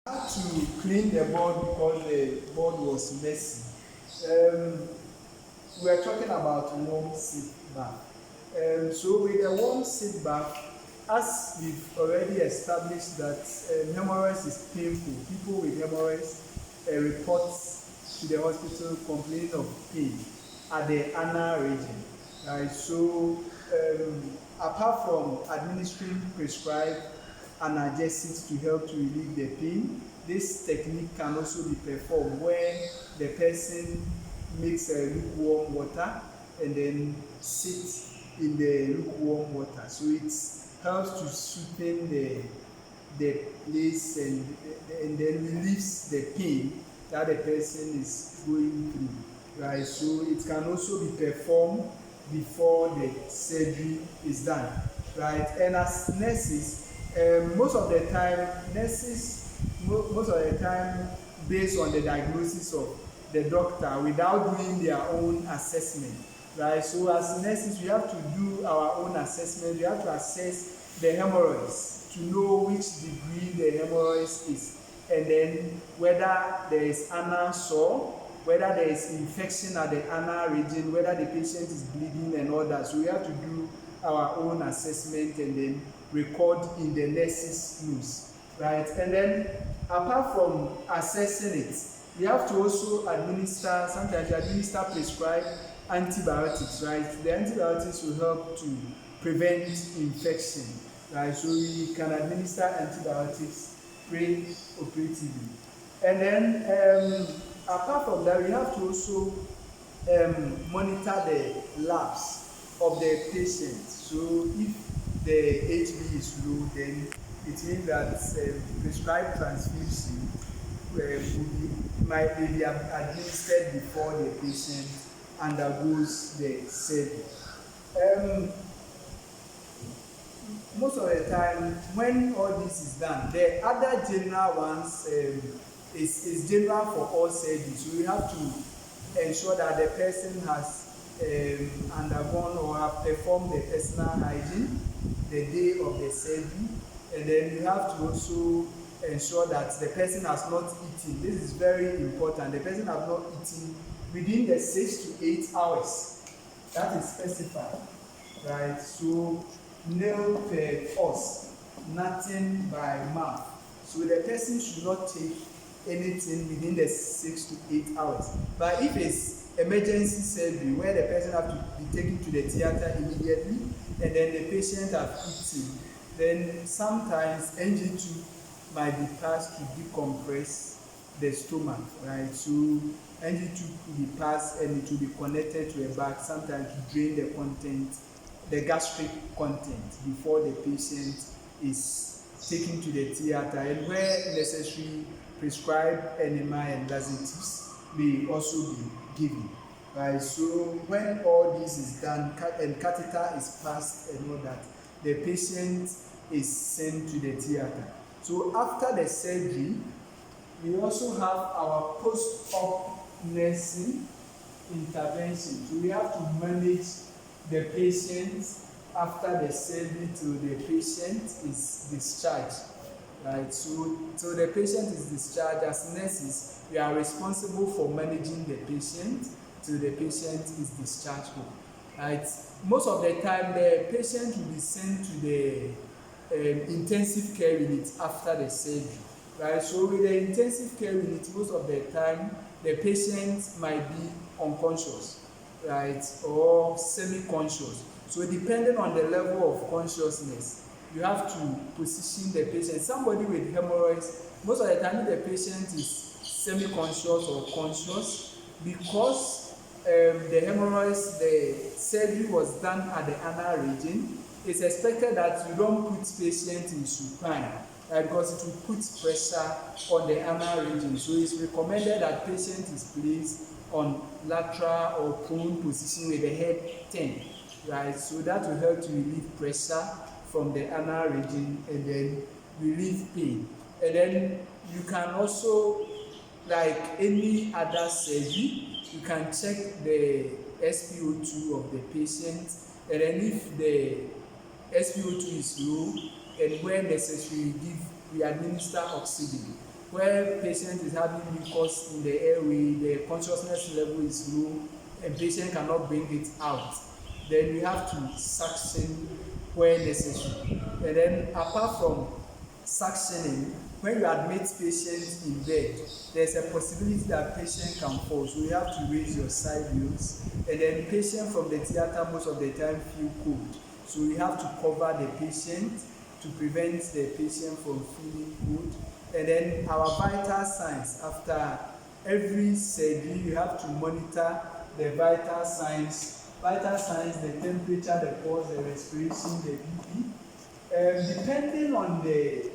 Had to clean the board because the board was messy. Um, we are talking about warm sit bath. So with a warm sit bath, as we've already established that hemorrhoids is painful, people with hemorrhoids report to the hospital complaining of pain at the anal region. Right? So apart from administering prescribed analgesics to help to relieve the pain, this technique can also be performed when the person makes a lukewarm water and then sit in the lukewarm water. So it helps to sweeten the place and then relieves the pain that the person is going through. Right? So it can also be performed before the surgery is done. Right? And as nurses, most of the time, most of the time, based on the diagnosis of the doctor without doing their own assessment, right? So as nurses, we have to do our own assessment. We have to assess the hemorrhoids to know which degree the hemorrhoids is, and then whether there is anal sore, whether there is infection at the anal region, whether the patient is bleeding and all that. So we have to do our own assessment and then record in the nurse's notes, right? And then apart from assessing it, we have to also sometimes administer prescribed antibiotics, right? The antibiotics will help to prevent infection, right? So we can administer antibiotics pre-operatively. And then apart from that, we have to also monitor the labs of the patient. So if the HB is low, then it means that prescribed transfusion might be administered before the patient undergoes the surgery. Most of the time, when all this is done, the other general ones is general for all surgeries. So we have to ensure that the person has undergone or have performed the personal hygiene the day of the surgery, and then you have to also ensure that the person has not eaten. This is very important. The person has not eaten within the 6 to 8 hours. That is specified, right? So nail per us, nothing by mouth. So the person should not take anything within the 6 to 8 hours. But if it's emergency surgery where the person have to be taken to the theater immediately and then the patient have eaten, then sometimes NG2 might be passed to decompress the stomach, right? So NG2 could be passed and it will be connected to a bag, sometimes to drain the content, the gastric content, before the patient is taken to the theater, and where necessary, prescribed enema and laxatives may also be given. Right? So when all this is done and catheter is passed and all that, the patient is sent to the theater. So after the surgery, we also have our post-op nursing intervention. So we have to manage the patient after the surgery till the patient is discharged. Right? So the patient is discharged. As nurses, we are responsible for managing the patient till the patient is discharged home. Right? Most of the time, the patient will be sent to the intensive care unit after the surgery. Right? So with the intensive care unit, most of the time, the patient might be unconscious, right, or semi-conscious. So depending on the level of consciousness, you have to position the patient. Somebody with hemorrhoids, most of the time the patient is semi-conscious or conscious, because the hemorrhoids, the surgery was done at the anal region. It's expected that you don't put patient in supine, right, because it will put pressure on the anal region. So it's recommended that patient is placed on lateral or prone position with the head turned, right? So that will help to relieve pressure from the anal region and then relieve pain. And then you can also, like any other surgery, you can check the SpO2 of the patient, and then if the SpO2 is low, and where necessary, we administer oxygen. where patient is having mucus in the airway, the consciousness level is low, and patient cannot bring it out, then we have to suction where necessary. And then apart from suctioning, when you admit patients in bed, there's a possibility that patient can fall, so you have to raise your side views. And then patient from the theater most of the time feel cold, so you have to cover the patient to prevent the patient from feeling cold. And then our vital signs, after every surgery you have to monitor the vital signs, the temperature, the pulse, the respiration, the BP. Depending on the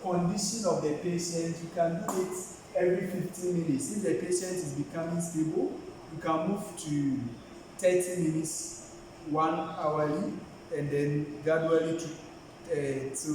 condition of the patient, you can do it every 15 minutes. If the patient is becoming stable, you can move to 30 minutes, 1 hourly, and then gradually to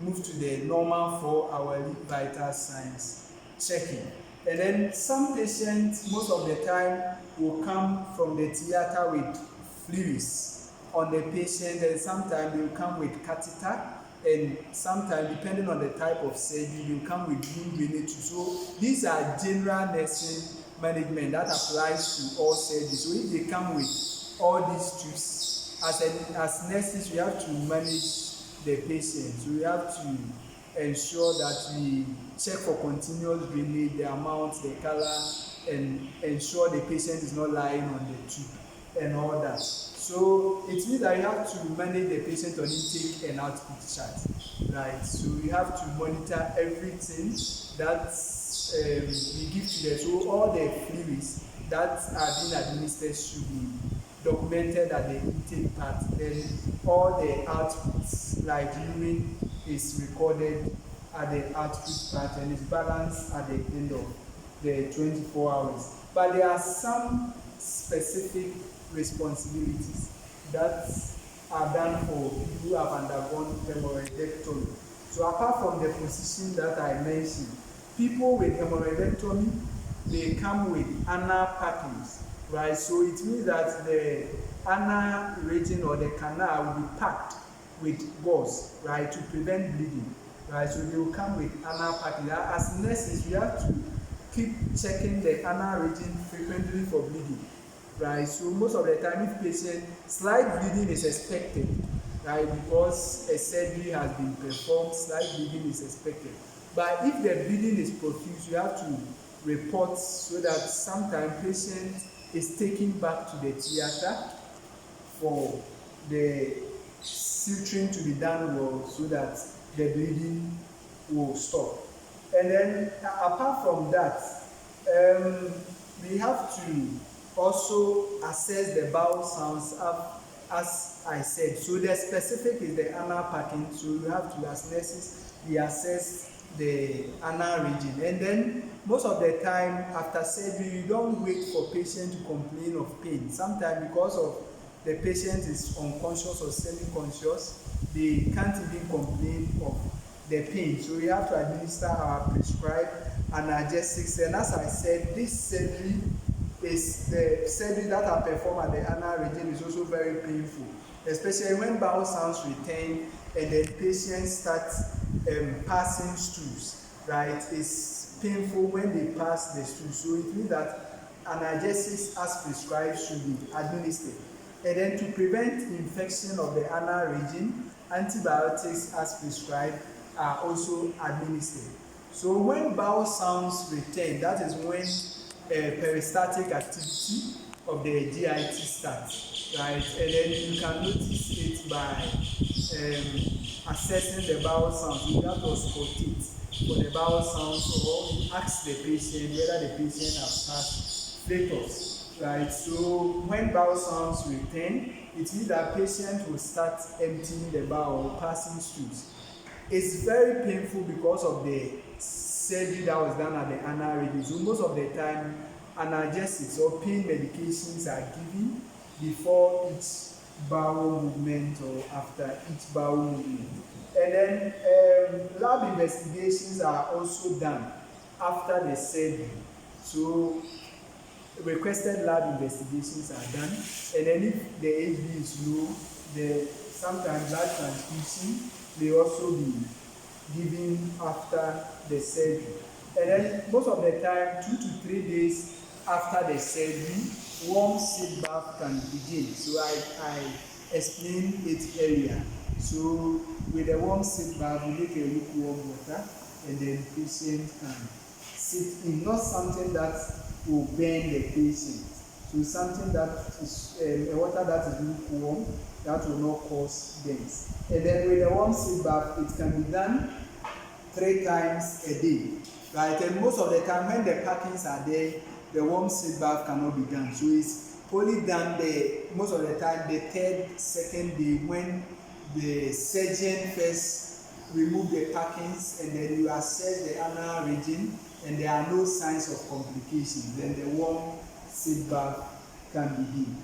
move to the normal 4 hourly vital signs checking. And then some patients, most of the time, will come from the theater with fluids on the patient, and sometimes they will come with catheter, and sometimes, depending on the type of surgery, they will come with wound drainage. So these are general nursing management that applies to all surgeries. So if they come with all these tubes, as nurses, we have to manage the patient. So we have to ensure that we check for continuous drainage, the amount, the color, and ensure the patient is not lying on the tube and all that. So it means that you have to manage the patient on intake and output chart, right? So you have to monitor everything that we give to them. So all the fluids that are being administered should be documented at the intake part. Then all the outputs, like urine, is recorded at the output part and is balanced at the end of the 24 hours. But there are some specific responsibilities that are done for people who have undergone hemorrhoidectomy. So apart from the position that I mentioned, people with hemorrhoidectomy, they come with anal packings, right? So it means that the anal region or the canal will be packed with gauze, right, to prevent bleeding, right? So they will come with anal packing. As nurses, we have to keep checking the anal region frequently for bleeding, right? So most of the time, if patient slight bleeding is expected, right, because a surgery has been performed, slight bleeding is expected. But if the bleeding is profuse, you have to report, so that sometimes patient is taken back to the theater for the suturing to be done well, so that the bleeding will stop. And then apart from that, we have to also assess the bowel sounds, as I said. So the specific is the anal packing. So you have to, as nurses, we assess the anal region. And then most of the time after surgery, you don't wait for patient to complain of pain. Sometimes because of the patient is unconscious or semi-conscious, they can't even complain of the pain. So we have to administer our prescribed analgesics. And as I said, this surgery is the surgery that are performed at the anal region is also very painful, especially when bowel sounds return and the patient starts passing stools, right? It's painful when they pass the stool. So it means that analgesics as prescribed should be administered. And then to prevent infection of the anal region, antibiotics as prescribed are also administered. So when bowel sounds return, that is when peristaltic activity of the GIT starts, right? And then you can notice it by assessing the bowel sounds. You have to auscultate for the bowel sounds, or you ask the patient whether the patient has passed flatus, right? So when bowel sounds return, it means that patient will start emptying the bowel, passing stools. It's very painful because of the surgery that was done at the anal region. So most of the time, analgesics or pain medications are given before each bowel movement or after each bowel movement. And then lab investigations are also done after the surgery. So requested lab investigations are done. And then if the HB is low, sometimes blood transfusion may also be given after the surgery. And then most of the time, 2 to 3 days after the surgery, warm seed bath can begin. So I explained it earlier. So with the warm seed bath, we make a lukewarm water, and then patient can sit in, not something that will burn the patient. So something that is a water that is lukewarm, that will not cause burns. And then with the warm seed bath, it can be done 3 times a day, right? And most of the time when the packings are there, the warm seed bath cannot be done. So it's only done most of the time the 3rd, 2nd day, when the surgeon first remove the packings, and then you assess the anal region and there are no signs of complication, then the warm seed bath can begin.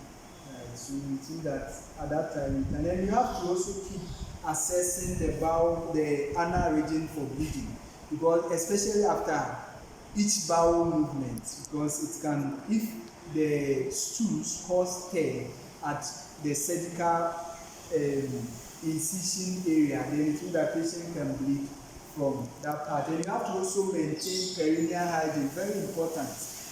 Right? So we think that at that time you can. And then you have to also keep assessing the bowel, the anal region for bleeding, because especially after each bowel movement, because it can, if the stools cause tear at the surgical incision area, then it means that patient can bleed from that part. And you have to also maintain perineal hygiene, very important,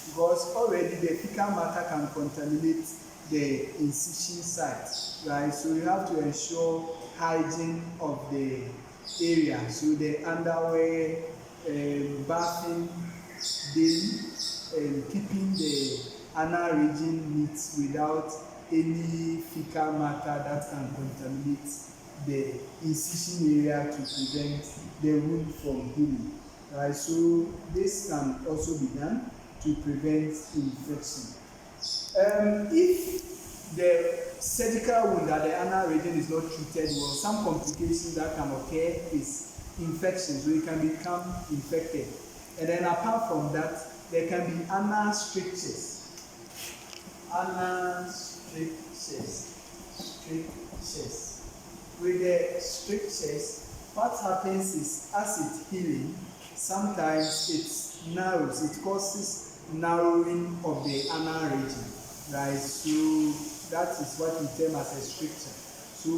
because already the fecal matter can contaminate the incision site, right? So you have to ensure hygiene of the area. So the underwear, bathing daily, and keeping the anal region neat without any fecal matter that can contaminate the incision area to prevent the wound from healing. Right? So this can also be done to prevent infection. If the surgical wound at the anal region is not treated well, some complications that can occur is infection, so it can become infected. And then apart from that, there can be anal strictures. Anal strictures. With the strictures, what happens is, as it's healing, sometimes it narrows, it causes narrowing of the anal region, right? So that is what we term as a stricture. So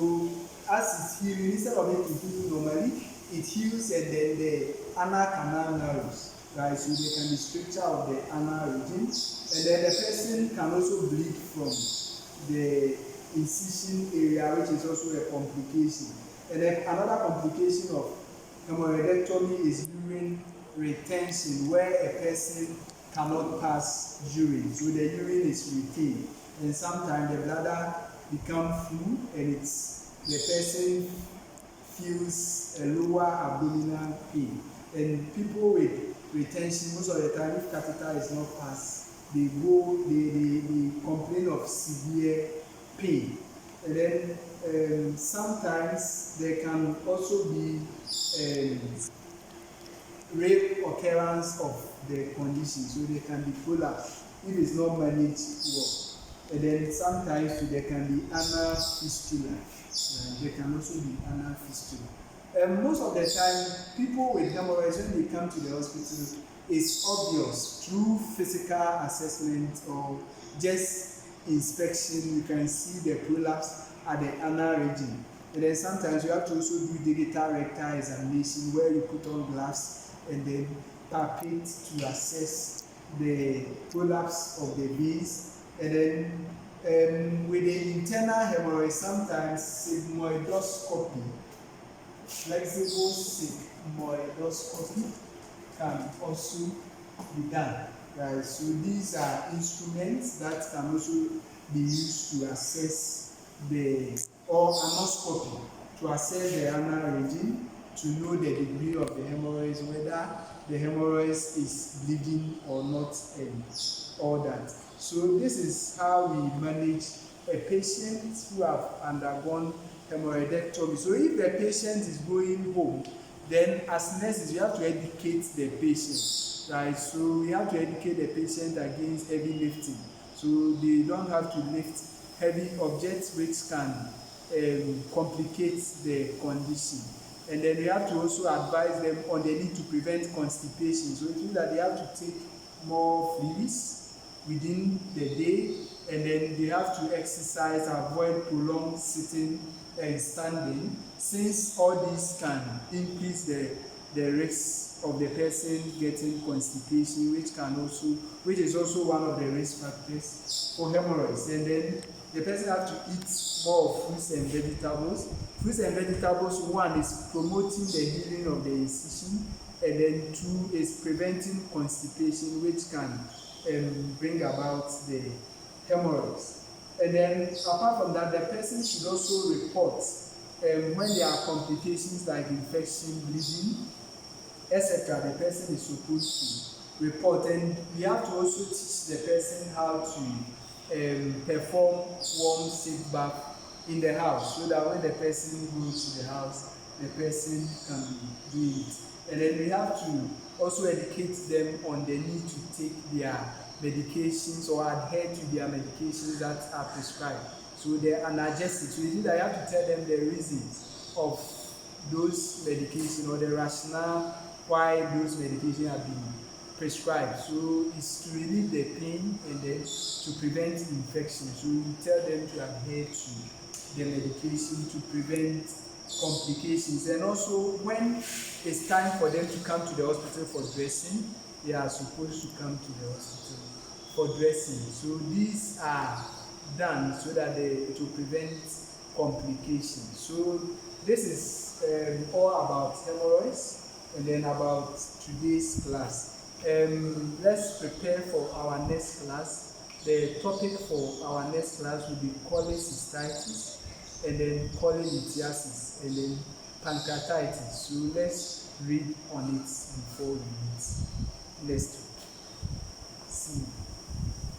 as it's healing, instead of it to heal normally, it heals and then the anal canal narrows, right? So there can be stricture of the anal region, and then the person can also bleed from the incision area, which is also a complication. And then another complication of hemorrhoidectomy is urine retention, where a person cannot pass urine, so the urine is retained, and sometimes the bladder becomes full and the person feels a lower abdominal pain. And people with retention, most of the time, if catheter is not passed, they complain of severe pain. And then sometimes there can also be rare occurrence of the condition, so there can be prolapse if it's not managed well. And then sometimes there can be anal fistula. There can also be anal fistula. Most of the time, people with hemorrhoids, when they come to the hospital, it's obvious through physical assessment or just inspection. You can see the prolapse at the anal region. And then sometimes you have to also do digital rectal examination, where you put on gloves and then palpate to assess the prolapse of the veins. And then with the internal hemorrhoid, sometimes sigmoidoscopy, flexible sigmoidoscopy, can also be done. Right? So these are instruments that can also be used to assess or anoscopy, to assess the anal region, to know the degree of the hemorrhoids, whether the hemorrhoids is bleeding or not, and all that. So this is how we manage a patient who have undergone hemorrhoidectomy. So if the patient is going home, then as nurses, you have to educate the patient, right? So we have to educate the patient against heavy lifting. So they don't have to lift heavy objects which can complicate the condition. And then we have to also advise them on the need to prevent constipation. So it means that they have to take more fluids within the day, and then they have to exercise, avoid prolonged sitting standing, since all these can increase the risk of the person getting constipation, which is also one of the risk factors for hemorrhoids. And then the person have to eat more of fruits and vegetables. Fruits and vegetables, one is promoting the healing of the incision, and then two is preventing constipation, which can bring about the hemorrhoids. And then apart from that, the person should also report when there are complications like infection, bleeding, etc. The person is supposed to report, and we have to also teach the person how to perform warm safe bath in the house, so that when the person goes to the house, the person can do it. And then we have to also educate them on the need to take their medications or adhere to their medications that are prescribed. So the analgesics, so you have to tell them the reasons of those medications or the rationale why those medications have been prescribed. So it's to relieve the pain and then to prevent infection. So you tell them to adhere to the medication to prevent complications. And also when it's time for them to come to the hospital for dressing, they are supposed to come to the hospital for dressing. So these are done so that it will prevent complications. So this is all about hemorrhoids. And then about today's class. Let's prepare for our next class. The topic for our next class will be cholecystitis, and then chorelithiasis, and then pancreatitis. So let's read on it before we meet next week. See you.